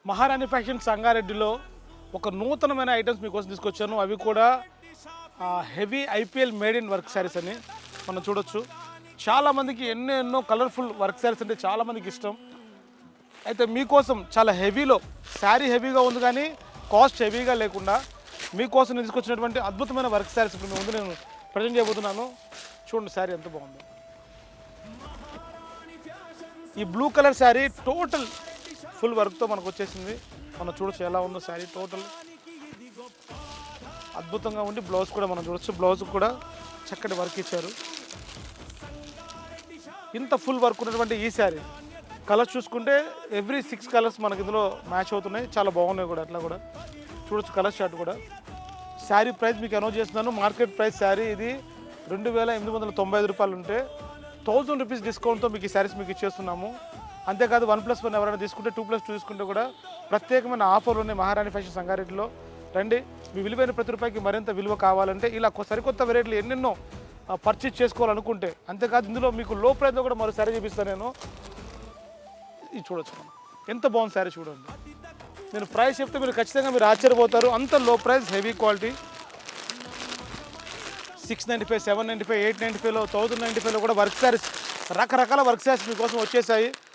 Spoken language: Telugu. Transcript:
మహారాణి ఫ్యాషన్ సంగారెడ్డిలో ఒక నూతనమైన ఐటమ్స్ మీకోసం తీసుకొచ్చాను. అవి కూడా heavy IPL made in work saris అని మనం చూడొచ్చు. చాలామందికి ఎన్నో కలర్ఫుల్ వర్క్ శారీస్ అంటే చాలామందికి ఇష్టం. అయితే మీకోసం చాలా హెవీలో, శారీ హెవీగా ఉంది కానీ కాస్ట్ హెవీగా లేకుండా మీకోసం నేను తీసుకొచ్చినటువంటి అద్భుతమైన వర్క్ శారీస్ ఇప్పుడు మీ ముందు నేను ప్రజెంట్ చేయబోతున్నాను. చూడండి శారీ ఎంత బాగుందో. ఈ blue colour sari total full వర్క్తో మనకు వచ్చేసింది. మనం చూడొచ్చు ఎలా ఉందో శారీ టోటల్ అద్భుతంగా ఉండి బ్లౌజ్ కూడా మనం చూడొచ్చు. బ్లౌజ్ కూడా చక్కటి వర్క్ ఇచ్చారు. ఇంత ఫుల్ వర్క్ ఉన్నటువంటి ఈ శారీ కలర్స్ చూసుకుంటే ఎవ్రీ 6 కలర్స్ మనకి ఇందులో మ్యాచ్ అవుతున్నాయి. చాలా బాగున్నాయి కూడా. అట్లా కూడా చూడొచ్చు కలర్ షార్ట్ కూడా. శారీ ప్రైస్ మీకు అనౌన్స్ చేస్తున్నాను. మార్కెట్ ప్రైస్ శారీ ఇది 2895 రూపాయలు ఉంటే 1000 రూపీస్ డిస్కౌంట్తో మీకు ఈ శారీస్ మీకు ఇచ్చేస్తున్నాము. అంతేకాదు 1+1 ఎవరైనా తీసుకుంటే 2+2 తీసుకుంటే కూడా ప్రత్యేకమైన ఆఫర్లు ఉన్నాయి మహారాణి ఫ్యాషన్ సంగారెడ్డిలో. రండి, మీ విలువైన ప్రతి రూపాయికి మరింత విలువ కావాలంటే ఇలా సరికొత్త వెరైటీలు ఎన్నెన్నో పర్చేజ్ చేసుకోవాలనుకుంటే, అంతేకాదు ఇందులో మీకు లో ప్రైస్లో కూడా మరో శారీ చూపిస్తాను నేను. ఇది చూడొచ్చు మనం ఎంత బాగుంది శారీ చూడండి. నేను ప్రైస్ చెప్తే మీరు ఖచ్చితంగా మీరు ఆశ్చర్యపోతారు. అంత లో ప్రైస్, హెవీ క్వాలిటీ. 695, 795, 895లో 1095లో కూడా వర్క్ శారీస్, రకరకాల వర్క్ శారీస్ మీకోసం వచ్చేసాయి.